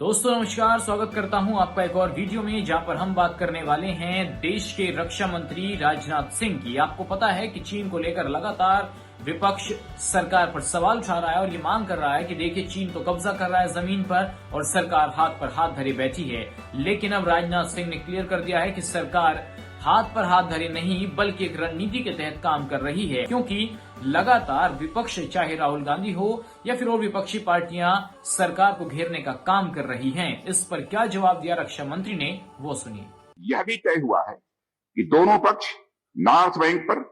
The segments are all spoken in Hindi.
दोस्तों नमस्कार, स्वागत करता हूं आपका एक और वीडियो में, जहां पर हम बात करने वाले हैं देश के रक्षा मंत्री राजनाथ सिंह की। आपको पता है कि चीन को लेकर लगातार विपक्ष सरकार पर सवाल उठा रहा है और ये मांग कर रहा है कि देखिए चीन तो कब्जा कर रहा है जमीन पर और सरकार हाथ पर हाथ धरे बैठी है। लेकिन अब राजनाथ सिंह ने क्लियर कर दिया है कि सरकार हाथ पर हाथ धरे नहीं बल्कि एक रणनीति के तहत काम कर रही है, क्योंकि लगातार विपक्ष चाहे राहुल गांधी हो या फिर और विपक्षी पार्टियां सरकार को घेरने का काम कर रही हैं। इस पर क्या जवाब दिया रक्षा मंत्री ने, वो सुनिए। यह भी तय हुआ है कि दोनों पक्ष नॉर्थ बैंक पर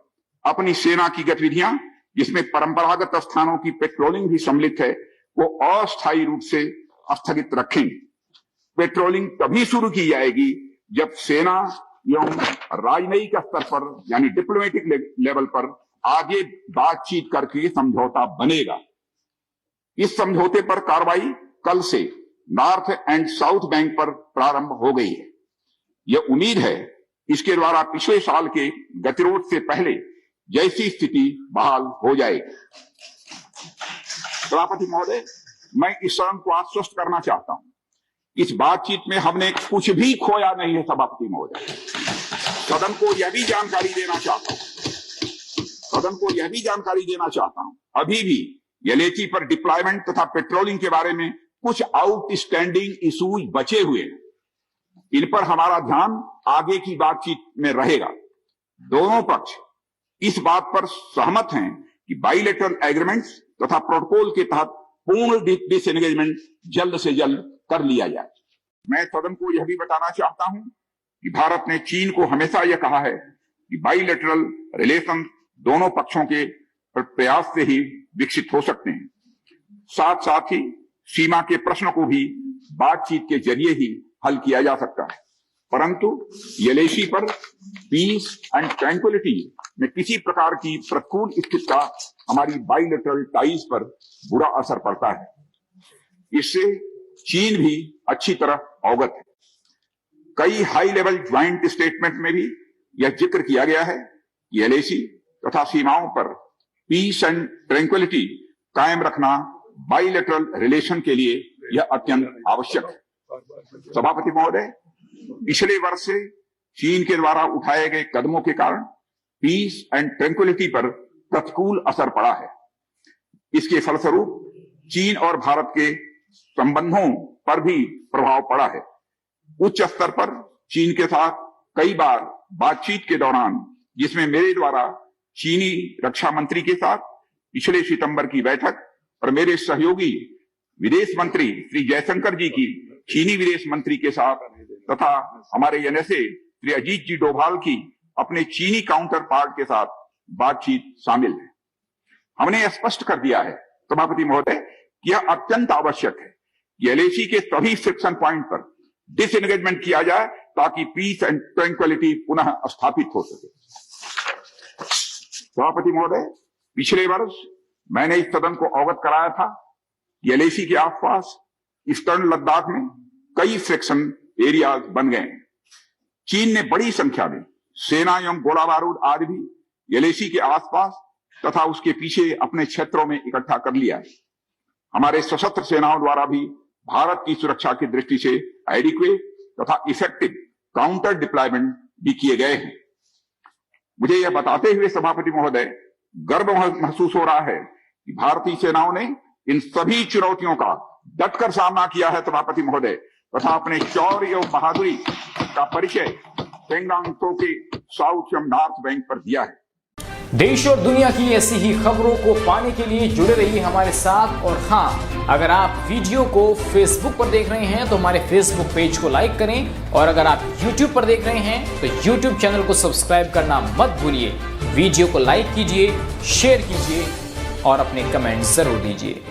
अपनी सेना की गतिविधियां, जिसमें परंपरागत स्थानों की पेट्रोलिंग भी सम्मिलित है, वो अस्थायी रूप से स्थगित रखेंगे। पेट्रोलिंग तभी शुरू की जाएगी जब सेना एवं राजनयिक स्तर पर यानी डिप्लोमेटिक लेवल पर आगे बातचीत करके समझौता बनेगा। इस समझौते पर कार्रवाई कल से नॉर्थ एंड साउथ बैंक पर प्रारंभ हो गई है। यह उम्मीद है इसके द्वारा पिछले साल के गतिरोध से पहले जैसी स्थिति बहाल हो जाएगी। सभापति महोदय, मैं इस सदन को आश्वस्त करना चाहता हूं, इस बातचीत में हमने कुछ भी खोया नहीं है। सभापति महोदय, सदन को यह भी जानकारी देना चाहता हूं, अभी भी एलएसी पर डिप्लॉयमेंट तथा पेट्रोलिंग के बारे में कुछ आउटस्टैंडिंग इश्यूज बचे हुए हैं। इन पर हमारा ध्यान आगे की बातचीत में रहेगा। दोनों पक्ष इस बात पर सहमत हैं कि बाइलेटरल एग्रीमेंट्स तथा प्रोटोकॉल के तहत पूर्ण डिसएंगेजमेंट जल्द से जल्द कर लिया जाए। मैं सदन को यह भी बताना चाहता हूं कि भारत ने चीन को हमेशा यह कहा है कि बाइलेटरल रिलेशन दोनों पक्षों के प्रयास से ही विकसित हो सकते हैं। साथ साथ ही सीमा के प्रश्न को भी बातचीत के जरिए ही हल किया जा सकता है, परंतु एलएसी पर पीस एंड ट्रैंक्विलिटी में किसी प्रकार की प्रतिकूल स्थिति का हमारी बाइलेटरल टाइज पर बुरा असर पड़ता है। इससे चीन भी अच्छी तरह अवगत है। कई हाई लेवल ज्वाइंट स्टेटमेंट में भी यह जिक्र किया गया है कि एलएसी तथा सीमाओं पर पीस एंड ट्रैंक्विलिटी कायम रखना बाइलेटरल रिलेशन के लिए यह अत्यंत आवश्यक है। सभापति महोदय, पिछले वर्ष से चीन के द्वारा उठाए गए कदमों के कारण पीस एंड ट्रैंक्विलिटी पर प्रतिकूल असर पड़ा है। इसके फलस्वरूप चीन और भारत के संबंधों पर भी प्रभाव पड़ा है। उच्च स्तर पर चीन के साथ कई बार बातचीत के दौरान, जिसमें मेरे द्वारा चीनी रक्षा मंत्री के साथ पिछले सितंबर की बैठक और मेरे सहयोगी विदेश मंत्री श्री जयशंकर जी की चीनी विदेश मंत्री के साथ तथा हमारे एनएसए श्री अजीत जी डोभाल की अपने चीनी काउंटर पार्ट के साथ बातचीत शामिल है। हमने स्पष्ट कर दिया है सभापति महोदय कि यह अत्यंत आवश्यक है कि एलएसी के सभी फ्रिक्शन पॉइंट पर डिसएंगेजमेंट किया जाए ताकि पीस एंड ट्रैंक्विलिटी पुनः स्थापित हो सके। सभापति महोदय, पिछले वर्ष मैंने इस सदन को अवगत कराया था कि एलएसी के आसपास ईस्टर्न लद्दाख में कई फ्रिक्शन एरियाज बन गए हैं। चीन ने बड़ी संख्या में सेना एवं गोला बारूद आदि भी एलएसी के आसपास तथा उसके पीछे अपने क्षेत्रों में इकट्ठा कर लिया है। हमारे सशस्त्र सेनाओं द्वारा भी भारत की सुरक्षा की दृष्टि से एडिक्वेट तथा इफेक्टिव काउंटर डिप्लॉयमेंट भी किए गए हैं। मुझे यह बताते हुए सभापति महोदय गर्व महसूस हो रहा है कि भारतीय सेनाओं ने इन सभी चुनौतियों का डटकर सामना किया है सभापति महोदय, तथा अपने शौर्य और बहादुरी का परिचय पेंगोंग त्सो के साउथ एवं नॉर्थ बैंक पर दिया है। देश और दुनिया की ऐसी ही खबरों को पाने के लिए जुड़े रहिए हमारे साथ। और हाँ, अगर आप वीडियो को फेसबुक पर देख रहे हैं तो हमारे फेसबुक पेज को लाइक करें, और अगर आप यूट्यूब पर देख रहे हैं तो यूट्यूब चैनल को सब्सक्राइब करना मत भूलिए। वीडियो को लाइक कीजिए, शेयर कीजिए और अपने कमेंट जरूर दीजिए।